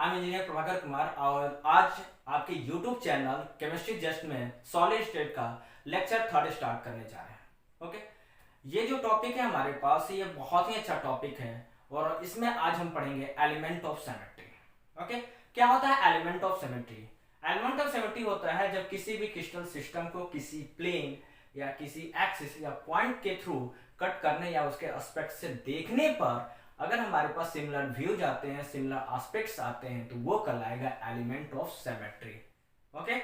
I am engineer Prabhakar Kumar और आज आपके यूट्यूब चैनल केमिस्ट्री जस्ट में सॉलिड स्टेट का लेक्चर 3 स्टार्ट करने जा रहे हैं। ओके, ये जो टॉपिक है हमारे पास ये बहुत ही अच्छा टॉपिक है और इसमें आज हम पढ़ेंगे एलिमेंट ऑफ सिमेट्री। ओके, क्या होता है element of symmetry? Element of symmetry होता है जब किसी भी क्रिस्टल सिस्टम को किसी प्लेन या किसी एक्सिस या पॉइंट के थ्रू कट करने या उसके एस्पेक्ट से देखने पर अगर हमारे पास सिमिलर व्यूज आते हैं, सिमिलर एस्पेक्ट्स आते हैं, तो वो कहलाएगा एलिमेंट ऑफ सिमेट्री। ओके,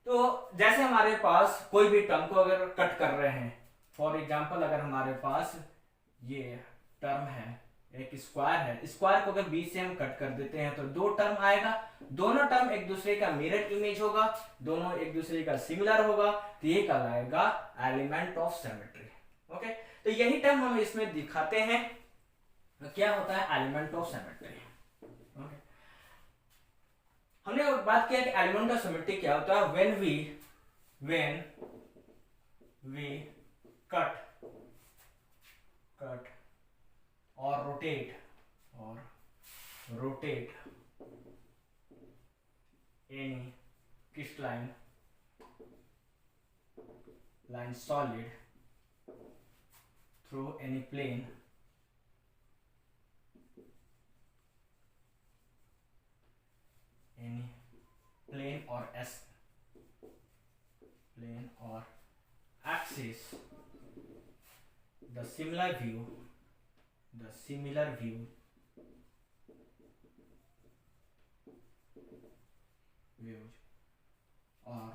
तो जैसे हमारे पास कोई भी टर्म को अगर कट कर रहे हैं, फॉर एग्जांपल अगर हमारे पास ये टर्म है, एक स्क्वायर है, स्क्वायर को अगर बीच से हम कट कर देते हैं तो दो टर्म आएगा, दोनों टर्म एक दूसरे का मिरर इमेज होगा, दोनों एक दूसरे का सिमिलर होगा, तो ये कहलाएगा एलिमेंट ऑफ सिमेट्री। ओके, तो यही टर्म हम इसमें दिखाते हैं। तो क्या होता है एलिमेंट ऑफ सिमेट्री? ओके, हमने बात किया कि एलिमेंट ऑफ सिमेट्री क्या होता है। व्हेन वी कट और rotate any crystalline line solid through any plane or axis, the similar view views or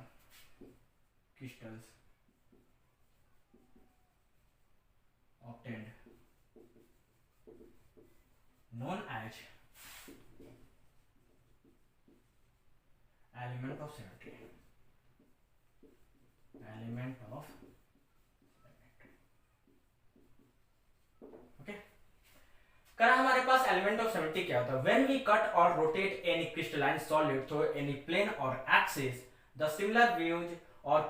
crystals obtained known as element of symmetry. Okay, करा हमारे पास एलिमेंट ऑफ सिमेट्री क्या होता है। व्हेन वी कट और rotate any crystalline solid through any plane और axis, the similar views और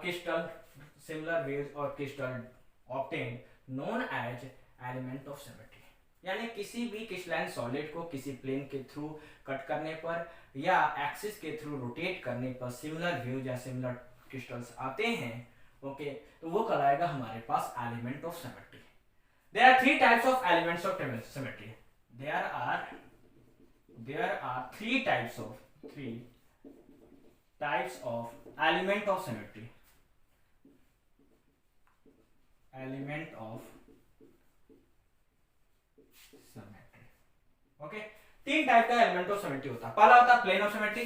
crystal obtained known as element of symmetry. यानी किसी भी क्रिस्टलाइन सॉलिड को किसी प्लेन के थ्रू कट करने पर या एक्सिस के थ्रू रोटेट करने पर सिमिलर व्यूज या सिमिलर क्रिस्टल्स आते हैं। ओके, तो वो कहलाएगा हमारे पास element of symmetry. There are three types of elements of symmetry. There are three types of element of symmetry. Okay, तीन टाइप का एलिमेंट ऑफ सिमेट्री होता है। पहला होता है प्लेन ऑफ सिमेट्री,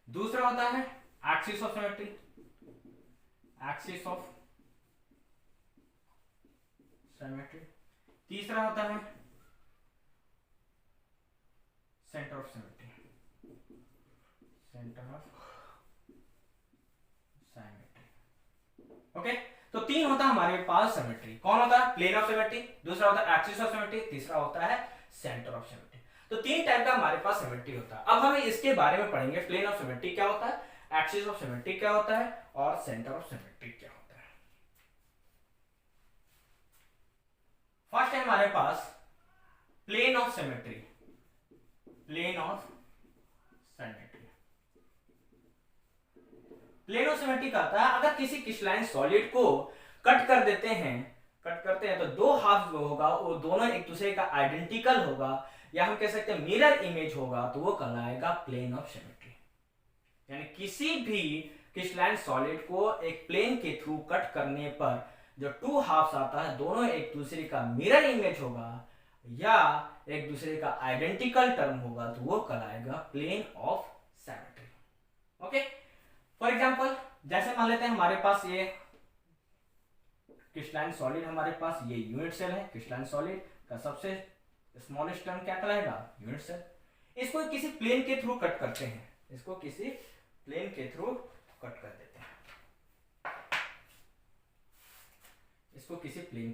दूसरा होता है एक्सिस ऑफ सिमेट्री, तीसरा होता है सेंटर ऑफ सिमेट्री। ओके, तो तीन होता है हमारे पास सिमेट्री। कौन होता है? प्लेन ऑफ सिमेट्री, दूसरा होता है एक्सिस ऑफ सिमेट्री, तीसरा होता है सेंटर ऑफ सिमेट्री। तो तीन टाइप का हमारे पास सिमेट्री होता है। अब हम इसके बारे में पढ़ेंगे। प्लेन ऑफ सिमेट्री क्या होता है, एक्सिस ऑफ सिमेट्री क्या होता है और सेंटर ऑफ सिमेट्री क्या होता है। फर्स्ट है हमारे पास plane of symmetry. Plane of symmetry का होता है अगर किसी क्रिस्टलाइन सॉलिड को करते हैं तो दो हाफ जो होगा वो दोनों एक दूसरे का आइडेंटिकल होगा या हम कह सकते हैं मिरर इमेज होगा, तो वो कहलाएगा प्लेन ऑफ सिमेट्री। यानी किसी भी क्रिस्टलाइन सॉलिड को एक प्लेन के थ्रू कट करने पर जो टू हाफ्स आता है दोनों एक दूसरे का मिरर इमेज होगा या एक दूसरे का आइडेंटिकल टर्म होगा, तो वो कहलाएगा plane of symmetry. Okay, for example जैसे मान लेते हैं हमारे पास ये क्रिस्टलाइन सॉलिड, हमारे पास ये यूनिट सेल है। क्रिस्टलाइन सॉलिड का सबसे स्मॉलेस्ट टर्म क्या कहलाएगा? Unit cell. इसको किसी प्लेन के थ्रू कट करते हैं, इस प्लेन के थ्रू कट कर देते हैं, इस प्लेन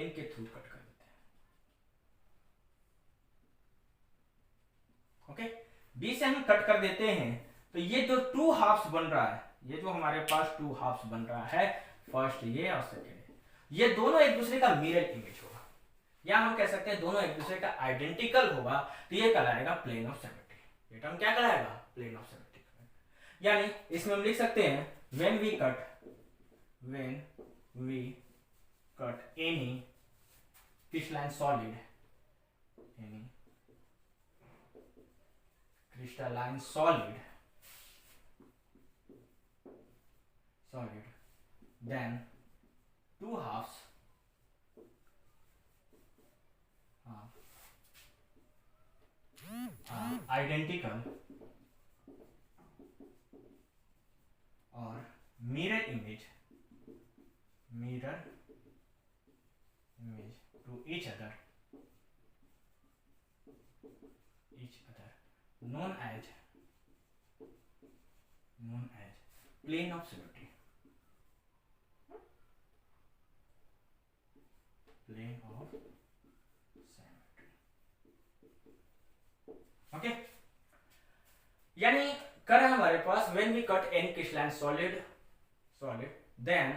के थ्रू कट कर देते हैं। ओके, बीच से हम कट कर देते हैं तो ये जो टू हाफ्स बन रहा है, ये जो हमारे पास टू हाफ्स बन रहा है, फर्स्ट ये और सेकेंड, ये दोनों एक दूसरे का मिरर इमेज होगा, या हम कह सकते हैं दोनों एक दूसरे का आइडेंटिकल होगा, तो ये कहलाएगा प्लेन ऑफ सिमेट्री। ये टर्म क्या कहलाएगा? Plane of symmetry. यानी इसमें हम लिख सकते हैं when we cut any crystalline solid, any crystalline solid, then two halves are identical or mirror image to each other known as plane of symmetry. Plane of symmetry. Okay, यानी कर है हमारे पास when we cut any crystalline solid then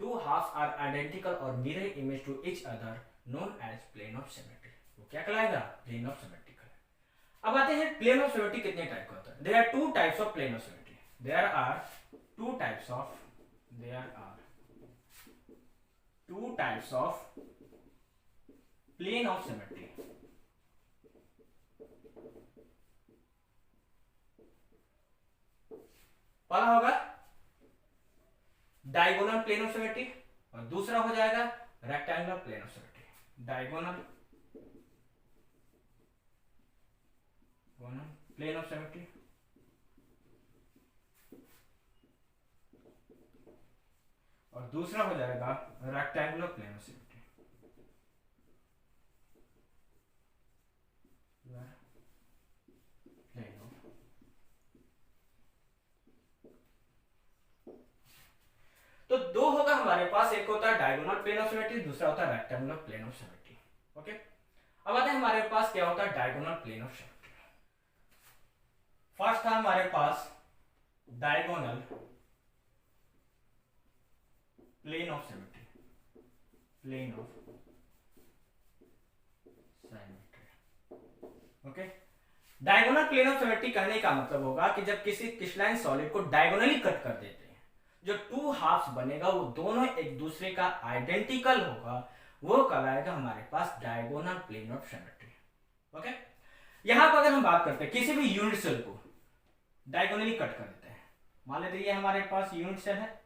two halves are identical or mirror image to each other known as plane of symmetry. वो क्या कहलाएगा? Plane of symmetry. अब आते हैं प्लेन ऑफ सिमेट्री कितने टाइप का होता है। There are two types of plane of symmetry. There are two types of plane of symmetry. पहला होगा डायगोनल प्लेन ऑफ सिमेट्री और दूसरा हो जाएगा rectangular plane of symmetry. Diagonal plane of symmetry और दूसरा हो जाएगा रेक्टेंगुलर प्लेन ऑफ सिमेट्री। तो दो होगा हमारे पास, एक होता है डायगोनल प्लेन ऑफ सिमेट्री, दूसरा होता है rectangular plane of symmetry. Okay, अब आते हैं हमारे पास क्या होता है diagonal plane of symmetry. First था हमारे पास diagonal plane of symmetry. Okay, diagonal plane of symmetry कहने का मतलब होगा कि जब किसी क्रिस्टलाइन सॉलिड को डायगोनली कट कर देते हैं, जो टू हाफ्स बनेगा वो दोनों एक दूसरे का आइडेंटिकल होगा, वो कहलाएगा हमारे पास diagonal plane of symmetry. Okay, यहां पर अगर हम बात करते हैं किसी भी यूनिट सेल को डायगोनली कट कर देते हैं, मान लेते ये हमारे पास यूनिट सेल है,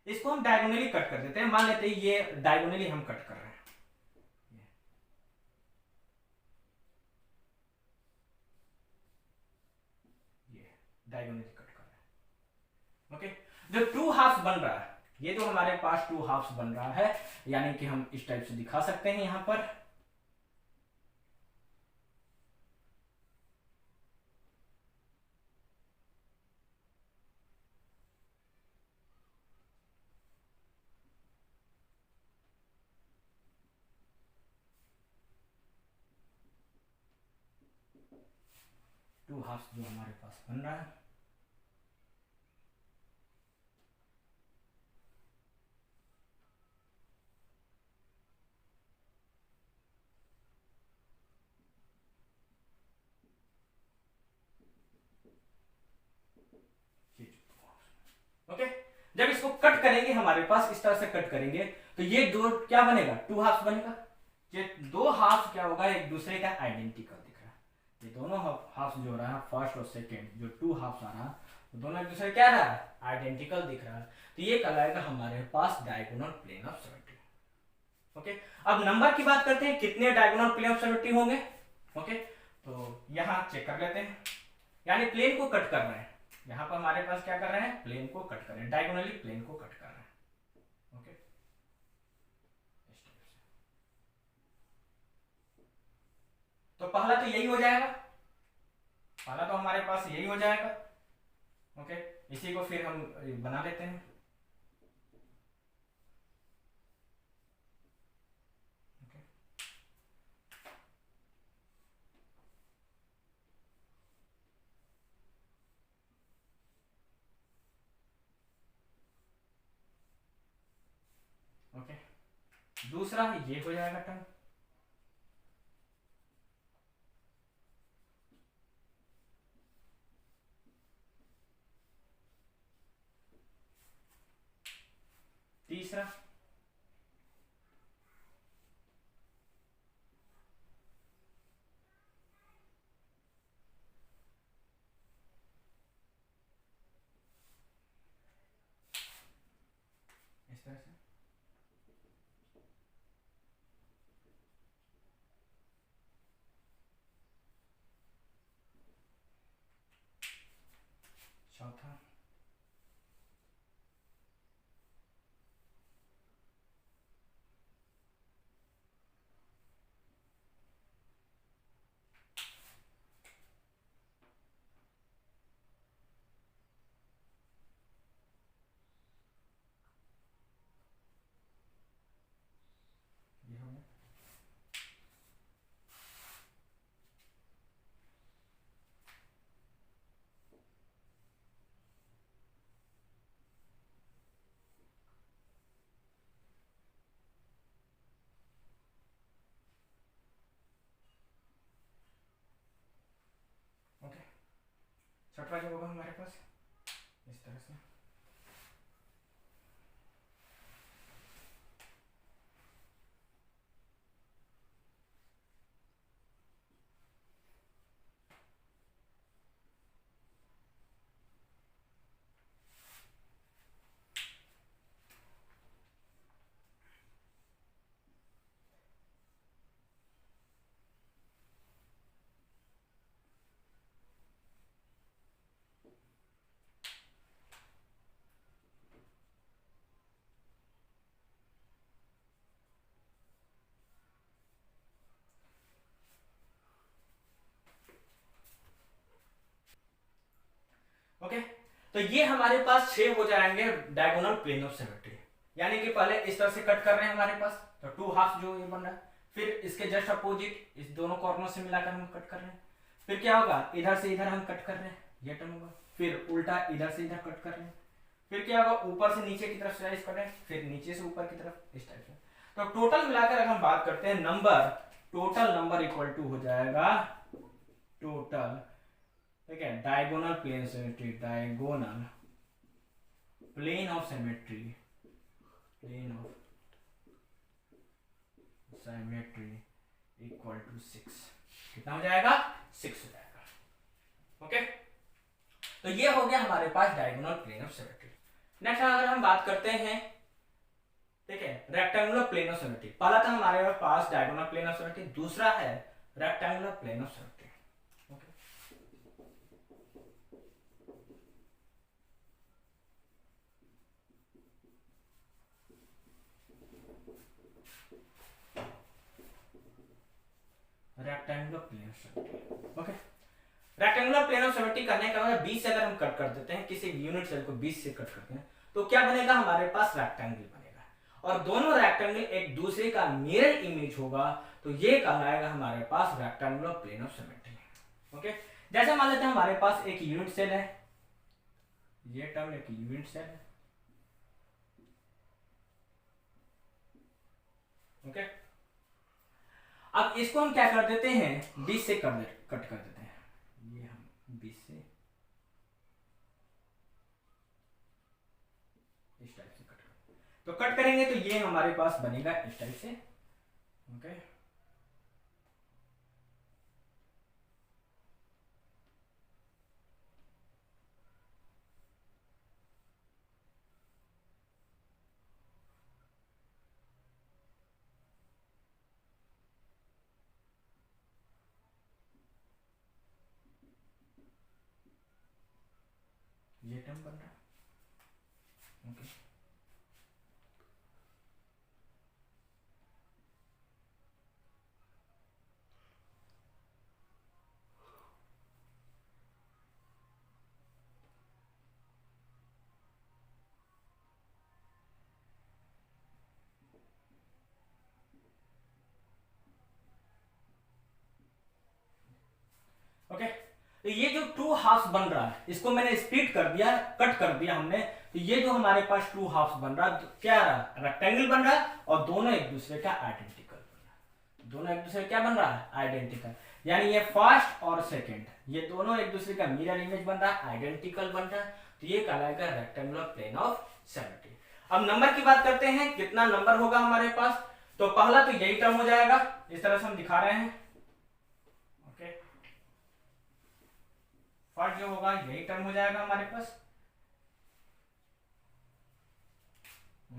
इसको हम डायगोनली कट कर देते हैं, मान लेते ये डायगोनली हम कट कर रहे हैं, ये डायगोनली कट कर रहे हैं। ओके, जो टू हाफ्स बन रहा है, ये जो हमारे पास टू हाफ्स बन रहा है, यानी कि हम इस टाइप से दिखा सकते हैं यहां पर, टू हाफ्स जो हमारे पास बन रहा है। ओके, जब इसको कट करेंगे हमारे पास इस तरह से कट करेंगे तो ये दो क्या बनेगा? टू हाफ्स बनेगा। ये दो हाफ्स क्या होगा? एक दूसरे का आइडेंटिकल दिख रहा है। ये दोनों हाफ्स जो रहा है फर्स्ट और सेकेंड, जो टू हाफ्स आ रहा है दोनों एक दूसरे क्या रहा है? आइडेंटिकल दिख रहा है। तो ये कहलाएगा हमारे पास diagonal plane of symmetry. Okay, अब नंबर की बात करते हैं, कितने डायगोनल प्लेन ऑफ सिमेट्री होंगे। ओके, तो यहां चेक कर लेते हैं, यानी प्लेन को कट कर रहे हैं, यहां पर हमारे पास क्या कर रहे हैं? प्लेन को कट कर रहे हैं, डायगोनली प्लेन को कट कर रहे हैं। ओके, तो पहला तो यही हो जाएगा, पहला तो हमारे पास यही हो जाएगा। ओके, इसी को फिर हम बना लेते हैं। दूसरा ये हो जाएगा टर्म, तीसरा इस तरह से, चौथा ये हो गया। ओके, छठवा जो होगा हमारे पास इस तरह से, ओके। तो ये हमारे पास 6 हो जाएंगे डायगोनल प्लेन ऑफ सिमेट्री, यानी कि पहले इस तरह से कट कर रहे हैं हमारे पास, तो टू हाफ जो ये बन रहा है, फिर इसके जस्ट अपोजिट इस दोनों कॉर्नर से मिलाकर हम कट कर रहे हैं, फिर क्या होगा इधर से इधर हम कट कर रहे हैं, ये टर्म होगा, फिर उल्टा इधर से इधर कट कर रहे हैं, फिर क्या होगा ऊपर से नीचे की तरफ स्लाइस कर रहे हैं, फिर नीचे से ऊपर की तरफ इस टाइप से। तो टोटल मिलाकर अगर हम बात करते हैं number, total number equal to हो जाएगा टोटल, ठीक है, diagonal plane symmetry, diagonal plane of symmetry, plane of symmetry equal to 6, कितना हो जाएगा 6 हो जाएगा। ओके, तो ये हो गया हमारे पास diagonal plane of symmetry. Next अगर हम बात करते हैं, ठीक है, रेक्टेंगुलर प्लेन ऑफ सिमेट्री, पहला था हमारे पास डायगोनल प्लेन ऑफ सिमेट्री, दूसरा है rectangular plane of symmetry. Rectangular plane of symmetry, okay, rectangular plane of symmetry करने का मतलब 20 से अगर हम कट कर देते हैं, किसी यूनिट सेल को 20 से कट करते हैं, तो क्या बनेगा हमारे पास रेक्टेंगल बनेगा, और दोनों रेक्टेंगल एक दूसरे का मिरर इमेज होगा, तो ये कहलाएगा हमारे पास rectangular plane of symmetry. Okay, जैसे मान लेते हैं हमारे पास एक यूनिट सेल है, ये टर्म एक यूनिट सेल है, ओके, अब इसको हम क्या कर देते हैं 20 से कट कर देते हैं, ये हम 20 से इस टाइप से कट कर, तो कट करेंगे तो ये हमारे पास बनेगा इस टाइप से, ओके, ये टर्म बन रहा है, ओके, ओके, तो ये जो टू हाफ बन रहा है इसको मैंने स्प्लिट कर दिया, कट कर दिया हमने, तो ये जो हमारे पास टू हाफ्स बन रहा है क्या रहा, रेक्टेंगल बन रहा है और दोनों एक दूसरे का आइडेंटिकल बन रहा है। दोनों एक दूसरे क्या बन रहा है, आइडेंटिकल। यानी ये फर्स्ट और सेकंड ये दोनों एक दूसरे का मिरर इमेज बन रहा है, आइडेंटिकल बन रहा है, तो ये कहलाएगा रेक्टेंगुलर प्लेन ऑफ सिमेट्री। अब नंबर की बात करते हैं, कितना नंबर होगा हमारे पास। तो पहला तो यही टर्म हो जाएगा, इस तरह से हम दिखा रहे हैं। ओके, फर्स्ट जो होगा यही टर्म हो जाएगा हमारे पास।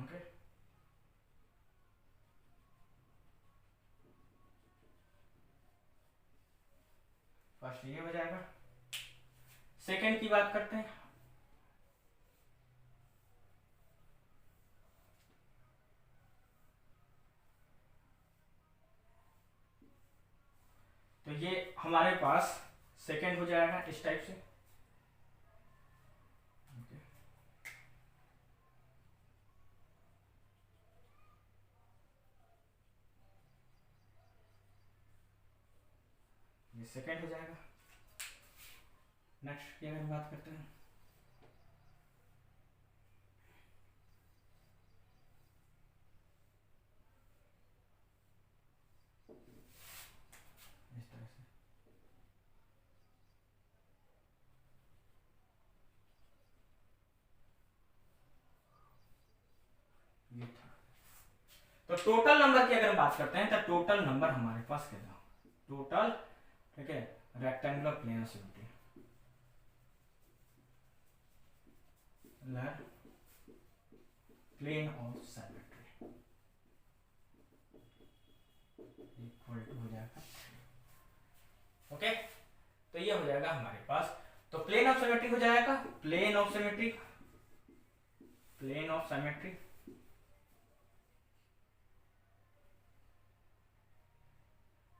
ओके, फर्स्ट ये हो जाएगा। सेकंड की बात करते हैं, तो ये हमारे पास सेकंड हो जाएगा इस टाइप से। ये सेकंड हो जाएगा। नेक्स्ट की अगर बात करते हैं, इस तरह से ये था। तो टोटल नंबर की अगर बात करते हैं तो टोटल नंबर हमारे पास कितना, टोटल, ठीक है, rectangular plane of symmetry plane of symmetry equal to हो जाएगा। ओके, तो ये हो जाएगा हमारे पास। तो प्लेन ऑफ सिमेट्री हो जाएगा, plane of symmetry, plane of symmetry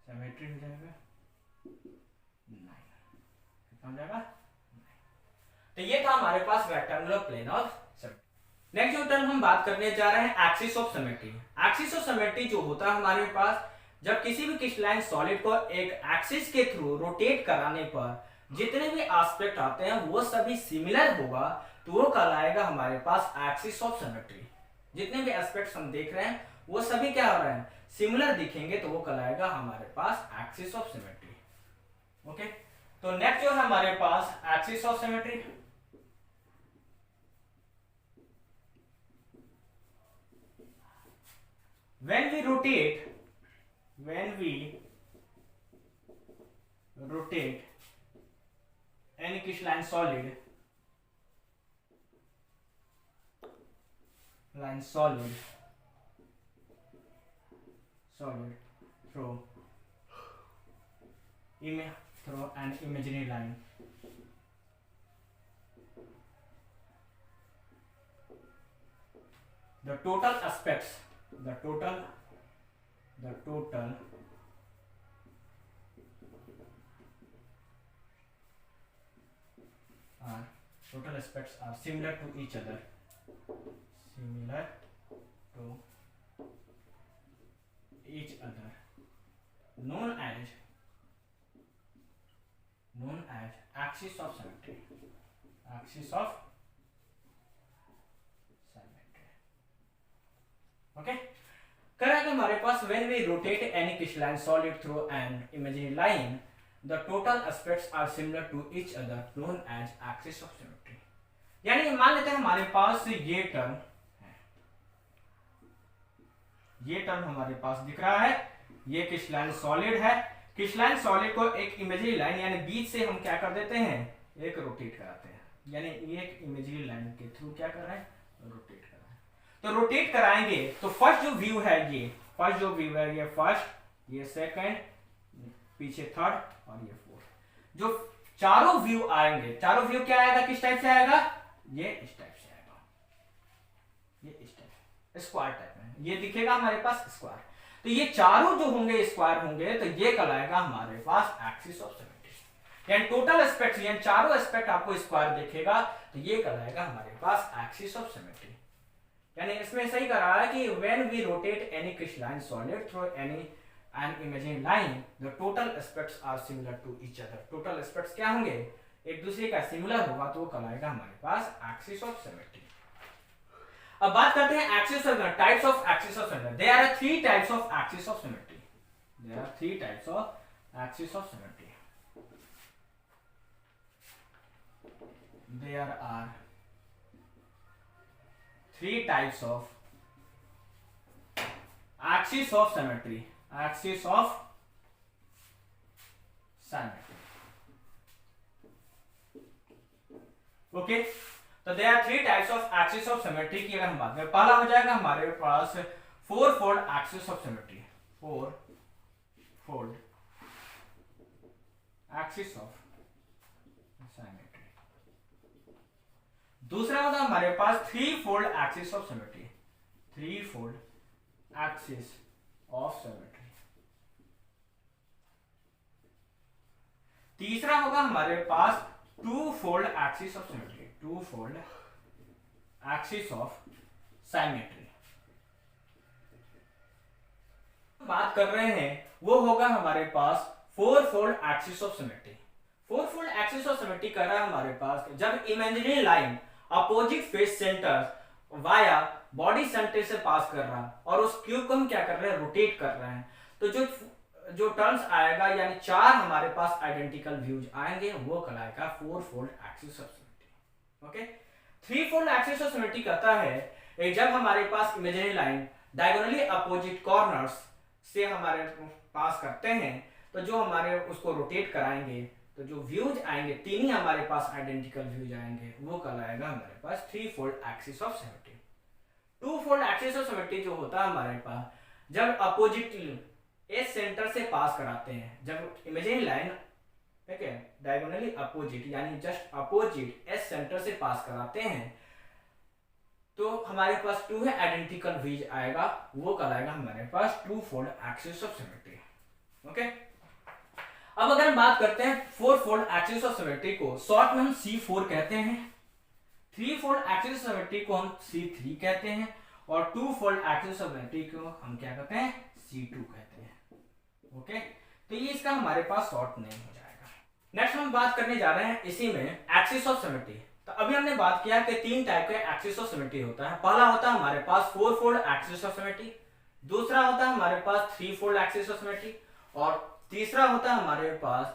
symmetry हो जाएगा 9, कितना हो जाएगा 9। तो ये था हमारे पास rectangular plane of symmetry. Next जो टर्म हम बात करने जा रहे हैं, axis of symmetry. Axis of symmetry जो होता है हमारे पास, जब किसी भी क्रिस्टलाइन सॉलिड को एक एक्सिस के थ्रू रोटेट कराने पर जितने भी एस्पेक्ट आते हैं वो सभी सिमिलर होगा, तो वो कहलाएगा हमारे पास एक्सिस ऑफ सिमेट्री। जितने भी एस्पेक्ट्स हम देख रहे हैं वो सभी क्या हो रहे हैं, सिमिलर दिखेंगे, तो वो कहलाएगा हमारे पास एक्सिस ऑफ सिमेट्री। ओके, तो नेक्स्ट जो है हमारे पास axis of symmetry, when we rotate any crystalline solid through an imaginary line, the total aspects are similar to each other, known as axis of symmetry. Okay, करेंगे हमारे पास when we rotate any crystalline solid through an imaginary line, the total aspects are similar to each other, known as axis of symmetry. यानी मान लेते हैं हमारे पास ये term है, ये टर्म हमारे पास दिख रहा है, ये क्रिस्टलाइन सॉलिड है। क्रिस्टलाइन सॉलिड को एक इमेजिनरी लाइन यानी बीच से हम क्या कर देते हैं, एक रोटेट कराते हैं, यानी एक इमेजिनरी लाइन के थ्रू क्या कर रहे हैं, रोटेट कर रहे हैं। तो रोटेट कराएंगे तो फर्स्ट जो व्यू है ये फर्स्ट, ये सेकंड, पीछे थर्ड और ये फोर्थ। जो चारों व्यू आएंगे, चारों व्यू क्या आएगा, किस टाइप से आएगा, ये इस टाइप से आएगा, ये इस टाइप स्क्वायर टाइप में ये दिखेगा हमारे पास स्क्वायर। तो ये चारों जो होंगे स्क्वायर होंगे, तो ये कहलाएगा हमारे पास एक्सिस ऑफ सिमेट्री। यानी टोटल एस्पेक्ट यानी चारों एस्पेक्ट आपको स्क्वायर दिखेगा, तो ये कहलाएगा हमारे पास एक्सिस ऑफ सिमेट्री। यानी इसमें सही कह रहा है कि when we rotate any crystalline solid through an imaginary line, the total aspects are similar to each other. Total aspects क्या होंगे, एक दूसरे का सिमिलर होगा, तो वो कहलाएगा हमारे पास एक्सिस ऑफ सिमेट्री। अब बात करते हैं axis of types of axis of symmetry. There are three types of axis of symmetry. There are three types of axis of symmetry. There are three types of axis of symmetry, axis of symmetry. Okay, तो there are three types of axis of symmetry की अगर हम बात करें, पहला हो जाएगा हमारे पास four fold axis of symmetry, four fold axis of symmetry। दूसरा होगा हमारे पास three fold axis of symmetry, three fold axis of symmetry। तीसरा होगा हमारे पास two fold axis of symmetry, two fold axis of symmetry। बात कर रहे हैं वो होगा हमारे पास four fold axis of symmetry। Four fold axis of symmetry कर रहा है हमारे पास जब imaginary line opposite face centre via body centre से पास कर रहा है और उस क्यूब को हम क्या कर रहे हैं, रोटेट कर रहे हैं। तो जो टर्म्स आएगा यानी चार हमारे पास आइडेंटिकल व्यूज आएंगे वो कहलाएगा four fold axis of symmetry. Okay, three fold axis of symmetry कहता है जब हमारे पास imaginary line diagonally opposite corners से हमारे पास करते हैं तो जो हमारे उसको रोटेट कराएंगे तो जो व्यूज आएंगे तीन ही हमारे पास आइडेंटिकल व्यूज आएंगे वो कहलाएगा हमारे पास three fold axis of symmetry. Two fold axis of symmetry जो होता है हमारे पास जब अपोजिट एस सेंटर से पास कराते हैं, जब इमेजिनरी लाइन ठीक है डायगोनली अपोजिट यानी जस्ट अपोजिट एस सेंटर से पास कराते हैं तो हमारे पास टू है आइडेंटिकल व्यूज आएगा वो कहलाएगा हमारे पास two fold axis of symmetry. Okay, अब अगर हम बात करते हैं four fold axis of symmetry को शॉर्ट में हम C4 कहते हैं, three fold axis of symmetry को हम C3 कहते हैं और two fold axis of symmetry को हम क्या कहते हैं, C2 कहते हैं। ओके, तो ये इसका हमारे पास शॉर्ट नेम हो जाएगा। नेक्स्ट हम बात करने जा रहे हैं इसी में एक्सिस ऑफ सिमेट्री। तो अभी हमने बात किया कि तीन टाइप के एक्सिस ऑफ सिमेट्री होता है। पहला होता है हमारे पास four fold axis of symmetry, दूसरा होता है हमारे पास three fold axis of symmetry और तीसरा होता है हमारे पास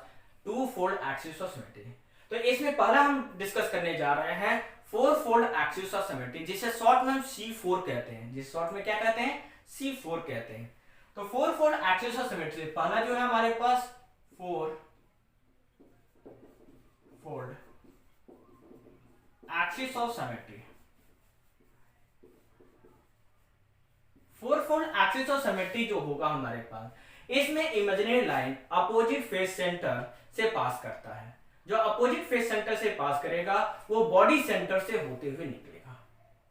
two fold axis of symmetry. तो इसमें पहला हम डिस्कस करने जा रहे हैं four fold axis of symmetry जिसे शॉर्ट में हम C4 कहते हैं, जिस शॉर्ट में क्या कहते हैं, C4 कहते हैं। तो four fold axis of symmetry पहला जो है हमारे पास four fold axis of symmetry. Four fold axis of symmetry जो होगा हमारे पास इसमें imaginary line opposite face centre से पास करता है। जो अपोजिट फेस सेंटर से पास करेगा वो बॉडी सेंटर से होते हुए निकलेगा।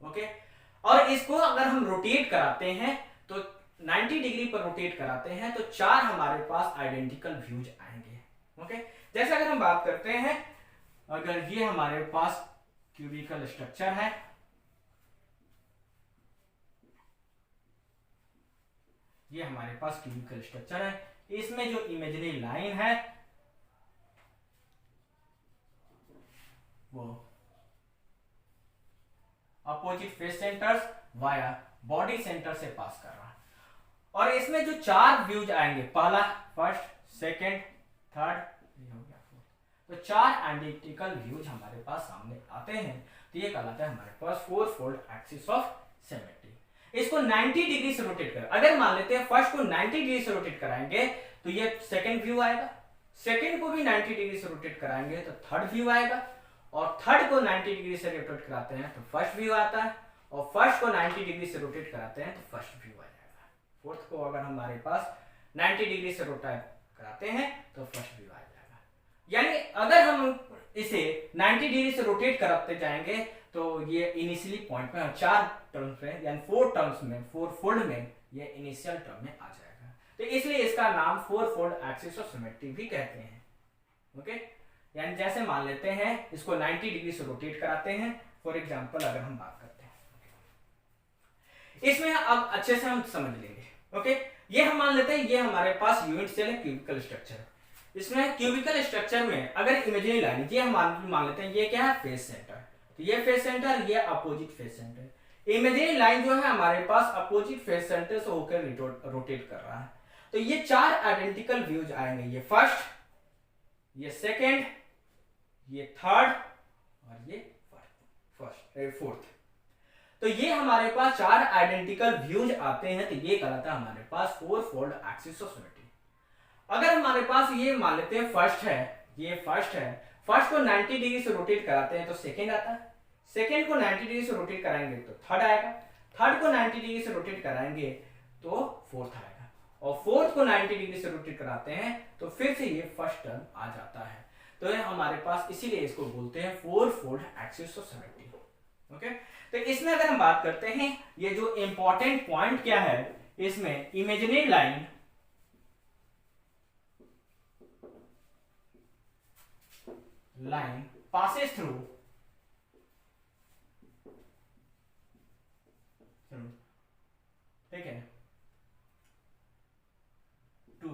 ओके, और इसको अगर हम रोटेट कराते हैं तो 90 डिग्री पर रोटेट कराते हैं तो चार हमारे पास आइडेंटिकल व्यूज आएंगे। ओके, जैसे अगर हम बात करते हैं अगर ये हमारे पास क्यूबिकल स्ट्रक्चर है, ये हमारे पास क्यूबिकल स्ट्रक्चर है, इसमें जो इमेजिनरी लाइन है वो opposite face centres via body centre से पास कर रहा है और इसमें जो चार व्यूज आएंगे, पहला फर्स्ट सेकंड थर्ड ये हो गया फोर्थ, तो चार आइडेंटिकल व्यूज हमारे पास सामने आते हैं। तो ये कहलाता है हमारे पास four fold axis of symmetry. इसको 90 डिग्री से रोटेट कर, अगर मान लेते हैं फर्स्ट को 90 डिग्री से रोटेट कराएंगे तो ये सेकंड व्यू आएगा, सेकंड को भी 90 डिग्री से रोटेट कराएंगे तो थर्ड व्यू आएगा और थर्ड को 90 डिग्री से रोटेट कराते हैं तो फर्स्ट व्यू आता है और फर्स्ट को 90 डिग्री से रोटेट कराते हैं तो फर्स्ट व्यू आ जाएगा। फोर्थ को अगर हमारे पास 90 डिग्री से रोटेट कराते हैं तो फर्स्ट व्यू आ जाएगा। यानी अगर हम इसे 90 डिग्री से रोटेट कराते जाएंगे तो ये इनिशियली पॉइंट में चार टर्म्स में यानी फोर टर्म्स में फोर फोल्ड में ये इनिशियल टर्म में आ जाएगा। तो इसलिए इसका नाम four fold axis of symmetry भी कहते हैं। ओके, यानी जैसे मान लेते हैं इसको 90 डिग्री से रोटेट कराते हैं, फॉर एग्जांपल अगर हम बात करते हैं इसमें अब अच्छे से हम समझ लेंगे। ओके, ये हम मान लेते हैं ये हमारे पास यूनिट सेल है क्यूबिकल स्ट्रक्चर। इसमें क्यूबिकल स्ट्रक्चर में अगर इमेजिनरी लाइन ये हम मान लेते हैं ये क्या है फेस सेंटर, तो ये फेस सेंटर ये opposite face centre, imaginary line जो है हमारे पास अपोजिट फेस सेंटर से होकर रोटेट कर रहा है। तो ये 4 आइडेंटिकल व्यूज आएंगे, ये फर्स्ट, ये सेकेंड, ये थर्ड और ये फोर्थ। तो ये हमारे पास 4 आइडेंटिकल व्यूज आते हैं। तो ये कहलाता है हमारे पास 4 फोल्ड एक्सिस ऑफ सिमेट्री। अगर हमारे पास ये मान लेते हैं फर्स्ट है, ये फर्स्ट है, फर्स्ट को 90 डिग्री से रोटेट कराते हैं तो सेकेंड आता है, सेकेंड को 90 डिग्री से रोटेट कराएंगे तो थर्ड आएगा, थर्ड को 90 डिग्री से रोटेट कराएंगे तो फोर्थ आएगा, और फोर्थ को 90 डिग्री से रोटेट कराते हैं तो फिर से ये फर्स्ट टर्म आ जाता है। तो ये हमारे पास, इसीलिए इसको बोलते हैं 4 fold axis of symmetry. Okay, तो इसमें अगर हम बात करते हैं, ये जो इंपॉर्टेंट पॉइंट क्या है इसमें, इमेजिनरी लाइन passes through ठीक है, two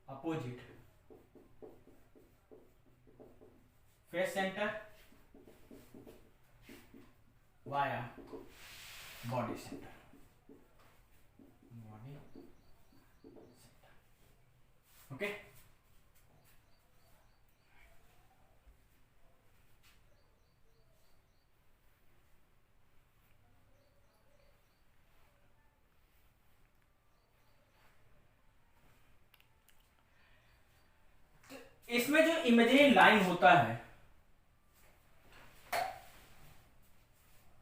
opposite face centre via body centre, okay. इसमें जो इमेजिनरी लाइन होता है,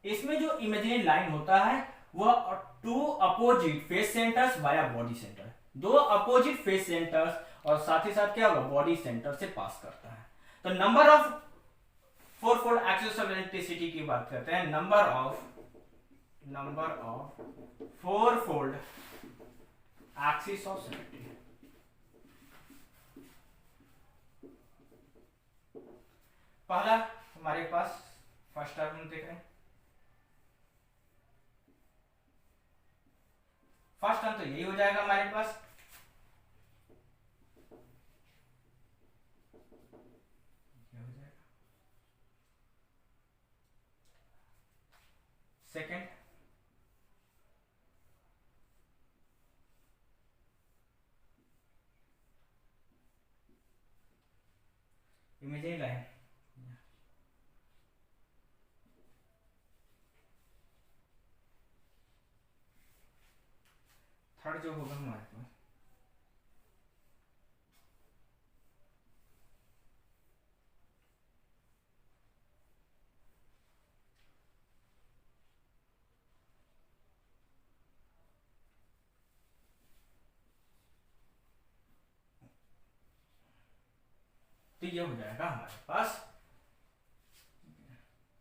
इसमें जो इमेजिनरी लाइन होता है वह 2 opposite face centres via body centre, 2 opposite face centres और साथ ही साथ क्या होगा, बॉडी सेंटर से पास करता है। तो number of 4 fold axis of electricity की बात करते हैं, number of 4 fold axis of symmetry. पहला हमारे पास फर्स्ट टर्म देख रहे हैं, फर्स्ट टर्म तो यही हो जाएगा हमारे पास, ये हो जाएगा। सेकेंड इमेजिनरी लाइन, थर्ड जो होगा हमारे पास तो ये हो जाएगा हमारे पास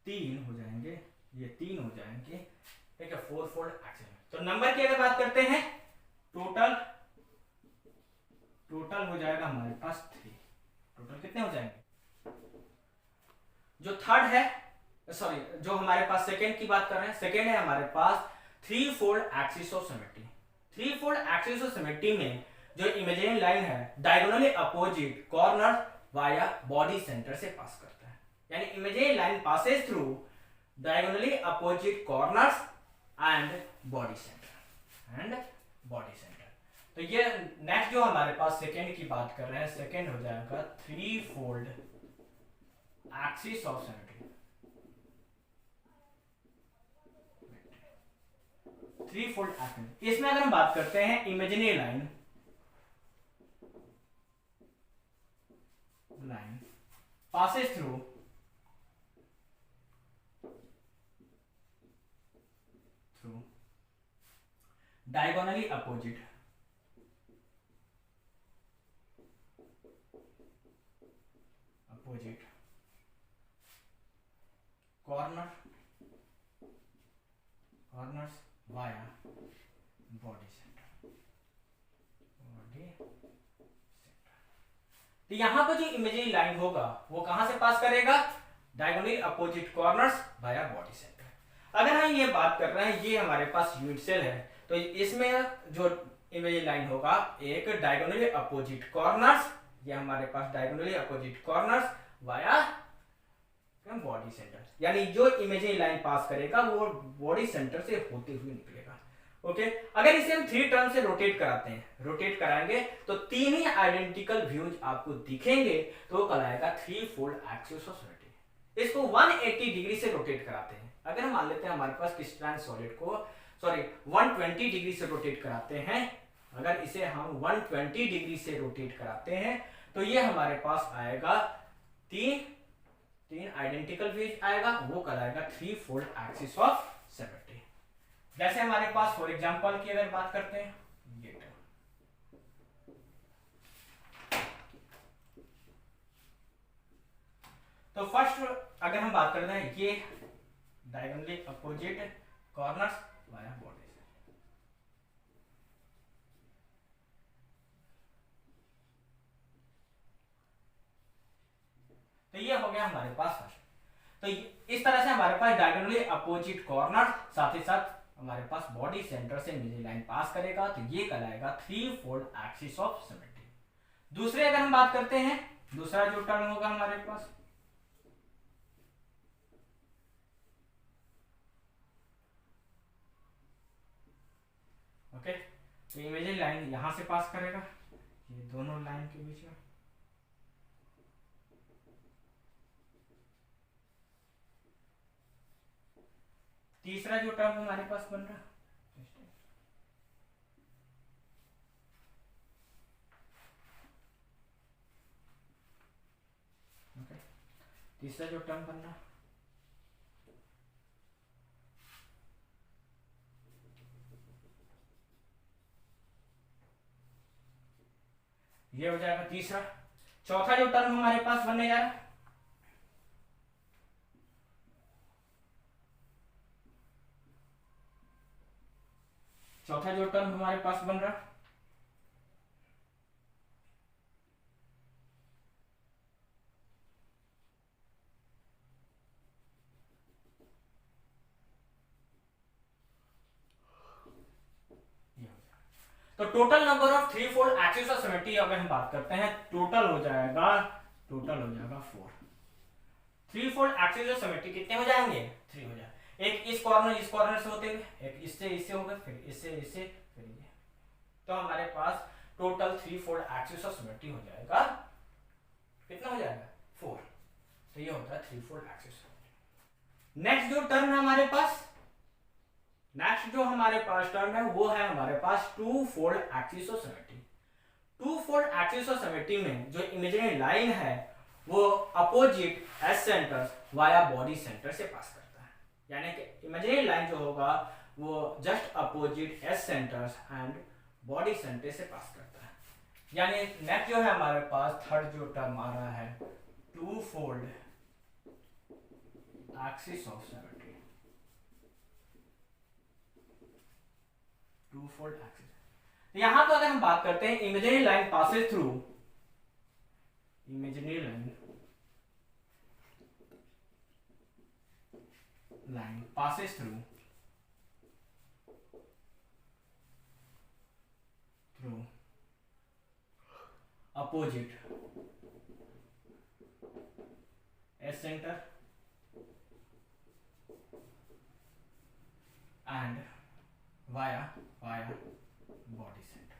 3 हो जाएंगे, ये 3 हो जाएंगे, ठीक है, 4 फोल्ड एक्सिस। तो नंबर की अगर बात करते हैं, टोटल हो जाएगा हमारे पास 3। टोटल कितने हो जाएंगे, जो थर्ड है, सॉरी जो हमारे पास सेकेंड की बात कर रहे हैं, सेकेंड है हमारे पास 3 fold axis of symmetry. 3 fold axis of symmetry में जो इमेजिनरी लाइन है diagonally opposite corner via body centre से पास करता है, यानी imaginary line passes through diagonally opposite corners and body centre तो ये नेक्स्ट जो हमारे पास सेकेंड की बात कर रहे हैं, सेकेंड हो जाएगा 3 fold axis of symmetry. 3 fold axis, इसमें अगर हम बात करते हैं imaginary line passes through diagonally opposite corners via body center। तो यहां पर जो इमेजिनरी लाइन होगा वो कहां से पास करेगा, diagonally opposite corners via body centre. अगर हम ये बात कर रहे हैं, ये हमारे पास यूनिट सेल है, तो इसमें जो इमेजिनरी लाइन होगा एक डायगोनली अपोजिट कॉर्नर्स, ये हमारे पास diagonally opposite corners via body centre, यानी जो इमेजिनरी लाइन पास करेगा वो बॉडी सेंटर से होते हुए निकलेगा। ओके, अगर इसे हम 3 टर्न से रोटेट कराते हैं, रोटेट कराएंगे तो 3 ही आइडेंटिकल व्यूज आपको दिखेंगे, तो वो कहलाएगा 3 फोल्ड एक्सिस ऑफ सिमेट्री। इसको 180 डिग्री से रोटेट कराते हैं। अगर हम मान लेते हैं हमारे पास क्रिस्टलाइन सॉलिड को 120 डिग्री से रोटेट कराते हैं, अगर इसे हम 120 डिग्री से रोटेट कराते हैं तो ये हमारे पास आएगा तीन आइडेंटिकल व्यूज आएगा, वो कहलाएगा 3 फोल्ड एक्सिस ऑफ सिमेट्री। जैसे हमारे पास फॉर एग्जांपल की अगर बात करते हैं, ये तो फर्स्ट अगर हम बात करते हैं, ये diagonally opposite corners via body, तो ये हो गया हमारे पास फर्स्ट। तो इस तरह से हमारे पास डायगोनली अपोजिट कॉर्नर, साथ ही साथ हमारे पास बॉडी सेंटर से मिडिल लाइन पास करेगा, तो ये कहलाएगा 3 फोल्ड एक्सिस ऑफ सिमेट्री। दूसरे अगर हम बात करते हैं, दूसरा जो टर्म होगा हमारे पास, ओके, तो इमेजिनरी लाइन यहां से पास करेगा, ये दोनों लाइन के बीच में। तीसरा जो टर्म हमारे पास बन रहा, ओके, तीसरा जो टर्म बन रहा, ये हो जाएगा तीसरा। चौथा जो टर्म हमारे पास बनने जा रहा है, चौथा जो टर्म हमारे पास बन रहा, तो total number of 3 fold axis of symmetry अगर हम बात करते हैं, टोटल हो जाएगा 4। 3 फोल्ड एक्सिस ऑफ सिमेट्री कितने हो जाएंगे? 3 हो जाएंगे। एक इस कॉर्नर से होते हुए, एक इससे होगा, फिर इससे, फिर ये, तो हमारे पास total 3 fold axis of symmetry हो जाएगा। कितना हो जाएगा? 4। तो ये होता है 3 फोल्ड एक्सिस। नेक्स्ट जो टर्म है हमारे पास, टर्म है वो है हमारे पास 2 fold axis of symmetry. 2 fold axis of symmetry में जो इमेजिनरी लाइन है वो अपोजिट एस सेंटर वाया बॉडी सेंटर से पास करता है, यानी कि इमेजिनरी लाइन जो होगा वो just opposite S centres and body centre से पास करता है। यानी नेक्स्ट जो है हमारे पास थर्ड जो टर्म आ रहा है 2 fold axis of symmetry. 2 fold axis. यहां तो अगर हम बात करते हैं imaginary line passes through, imaginary line passes through opposite एस centre and via body centre,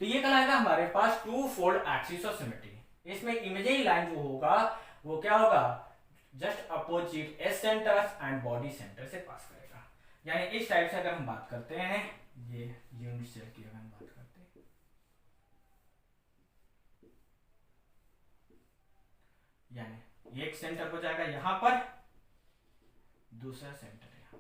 तो ये कहलाएगा हमारे पास 2 फोल्ड एक्सिस ऑफ सिमेट्री। इसमें इमेजिनरी लाइन जो होगा वो क्या होगा? Just opposite S centres and body centre से पास करेगा। यानी इस टाइप से अगर हम बात करते हैं, ये यूनिट सेल की अगर हम बात करते हैं, यानी एक सेंटर हो जाएगा यहां पर, दूसरा सेंटर है यहां।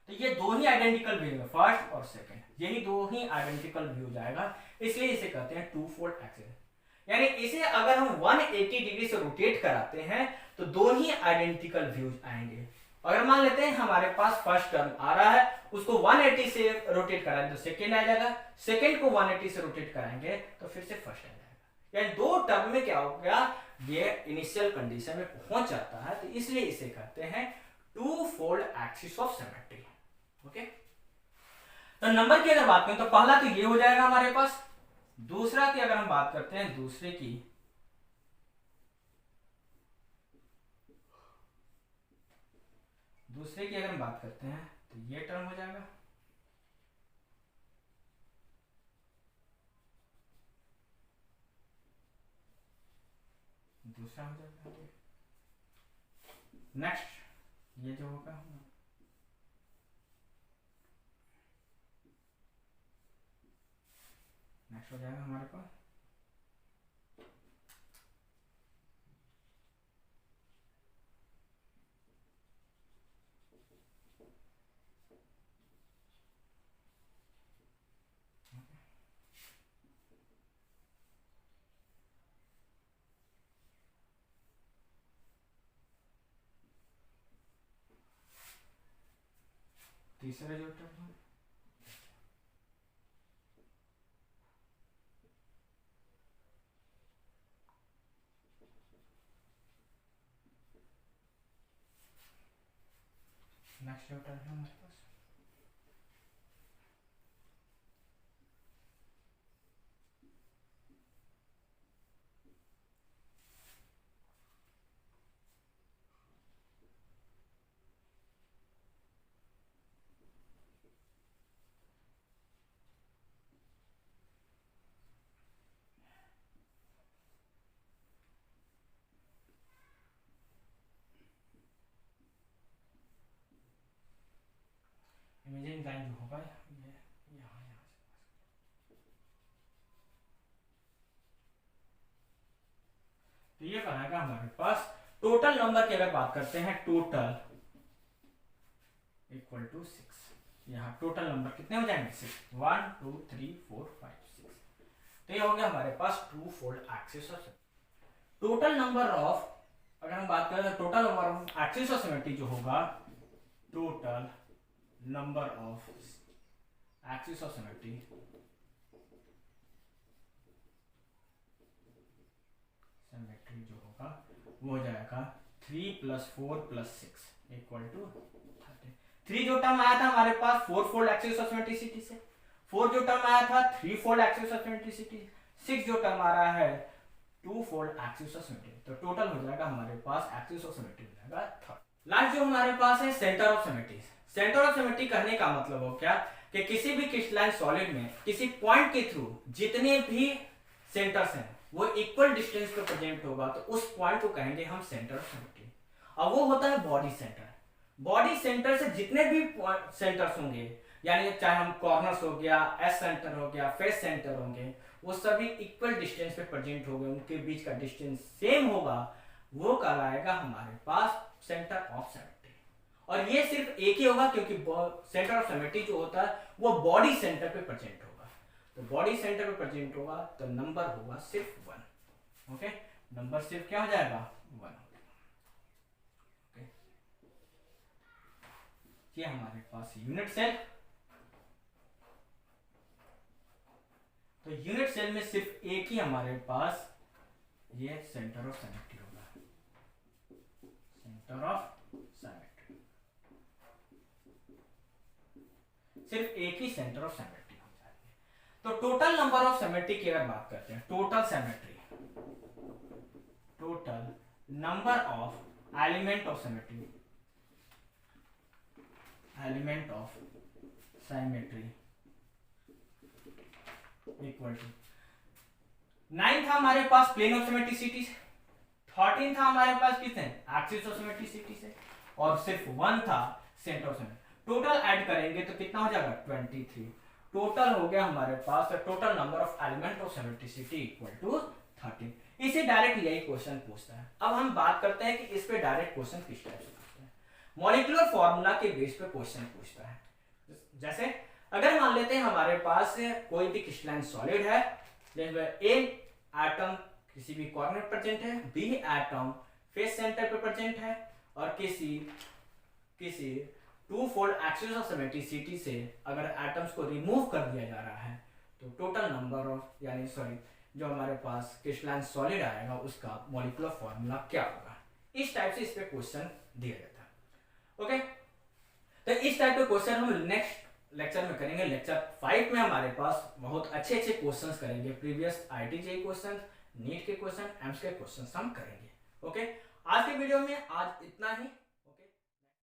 तो ये दो ही आइडेंटिकल व्यू है, फर्स्ट और सेकंड, यही दो ही आइडेंटिकल व्यू जाएगा, इसलिए इसे कहते हैं 2 फोल्ड एक्सिस। यानी इसे अगर हम 180 डिग्री से रोटेट कराते हैं तो दो ही आइडेंटिकल व्यूज आएंगे। अगर मान लेते हैं हमारे पास फर्स्ट टर्म आ रहा है, उसको 180 से रोटेट कराएंगे तो सेकंड आ जाएगा, सेकंड को 180 से रोटेट कराएंगे तो फिर से फर्स्ट आ जाएगा। यानी दो टर्म में क्या हो गया, ये इनिशियल कंडीशन में पहुंच जाता है, तो इसलिए इसे कहते हैं 2 fold axis of symmetry. Okay, तो नंबर की अगर बात करें तो पहला तो ये हो जाएगा हमारे पास। दूसरा की अगर हम बात करते हैं, दूसरे की अगर हम बात करते हैं तो ये टर्म हो जाएगा। दूसरा हो जाएगा। नेक्स्ट ये जो होगा, नेक्स्ट हो जाएगा हमारे पास तीसरा जो टर्म है, नेक्स्ट जो टर्म है हमारे पास इमेजिंग लाइन जो होगा ये यहाँ यहाँ से। तो ये बनाएगा हमारे पास टोटल नंबर की अगर बात करते हैं, टोटल इक्वल टू 6। यहाँ टोटल नंबर कितने हो जाएंगे? 6। 1 2 3 4 5 6। तो ये हो गया हमारे पास two fold axis of total number of. अगर हम बात करें तो total number of axis of symmetry जो होगा, total number of axis of symmetry जो होगा वो हो जाएगा 3 + 4 + 6 इक्वल टू 30। 3 जो टर्म आया था हमारे पास 4 फोल्ड एक्सिस ऑफ सिमेट्रिसिटी से, 4 जो टर्म आया था 3 फोल्ड एक्सिस ऑफ सिमेट्रिसिटी, 6 जो टर्म आ रहा है 2 फोल्ड एक्सिस ऑफ सिमेट्री। तो टोटल हो जाएगा हमारे पास एक्सिस ऑफ सिमेट्री हो जाएगा 30। लास्ट जो हमारे पास है centre of symmetry. Centre of symmetry कहने का मतलब हो क्या कि किसी भी क्रिस्टलाइन सॉलिड में किसी पॉइंट के थ्रू जितने भी सेंटर्स हैं वो इक्वल डिस्टेंस पे प्रेजेंट होगा, तो उस पॉइंट को कहेंगे हम सेंटर ऑफ सिमेट्री। अब वो होता है बॉडी सेंटर। बॉडी सेंटर से जितने भी सेंटर्स होंगे, यानी चाहे हम कॉर्नर्स हो गया, एस सेंटर हो गया, फेस सेंटर होंगे, वो सभी इक्वल डिस्टेंस पे प्रेजेंट होंगे, उनके बीच का डिस्टेंस सेम होगा, वो कहलाएगा हमारे पास सेंटर ऑफ सिमेट्री। और ये सिर्फ एक ही होगा क्योंकि सेंटर ऑफ सिमेट्री जो होता है वो बॉडी सेंटर पे प्रेजेंट होगा। तो बॉडी सेंटर पे प्रेजेंट होगा तो नंबर होगा सिर्फ 1। ओके, नंबर सिर्फ क्या हो जाएगा? 1। ओके, ये हमारे पास यूनिट सेल। तो यूनिट सेल में सिर्फ एक ही हमारे पास ये सेंटर ऑफ सिमेट्री होगा, सेंटर ऑफ सिमेट्री। सिर्फ एक ही सेंटर ऑफ सिमेट्री हो जाती है। तो टोटल नंबर ऑफ सिमेट्री की अगर बात करते हैं, total symmetry, total number of element of symmetry, element of symmetry equal to 9 था हमारे पास प्लेन ऑफ सिमेट्रिसिटी से, 13 था हमारे पास किससे? एक्सिस ऑफ सिमेट्रिसिटी से, और सिर्फ 1 था centre of symmetry. Total add करेंगे तो कितना हो जाएगा? 23। टोटल हो गया हमारे पास total number of element of symmetricity equal to 13। इसे डायरेक्ट यही क्वेश्चन पूछता है। अब हम बात करते हैं कि इस पे डायरेक्ट क्वेश्चन किस टाइप से पूछता है। मॉलिक्यूलर फॉर्मूला के बेस पे क्वेश्चन पूछता है। जैसे अगर मान लेते हैं हमारे पास कोई भी क्रिस्टलाइन सॉलिड है, जैसे ए एटम किसी भी कॉर्नर पर प्रेजेंट है, बी एटम फेस सेंटर पे प्रेजेंट है, और किसी 2 फोल्ड एक्सिस ऑफ सिमेट्रिसिटी से अगर एटम्स को रिमूव कर दिया जा रहा है तो टोटल नंबर ऑफ, यानी सॉरी, जो हमारे पास क्रिस्टलाइन सॉलिड आएगा उसका मॉलिक्यूलर फॉर्मूला क्या होगा। इस टाइप से इस पे क्वेश्चन दिया जाता है। ओके, तो इस टाइप के क्वेश्चन हम नेक्स्ट लेक्चर में करेंगे। लेक्चर 5 में हमारे पास बहुत अच्छे अच्छे क्वेश्चंस करेंगे, previous IIT JEE question, NEET के क्वेश्चन, एम्स के क्वेश्चन हम करेंगे। ओके, आज के वीडियो में आज इतना ही।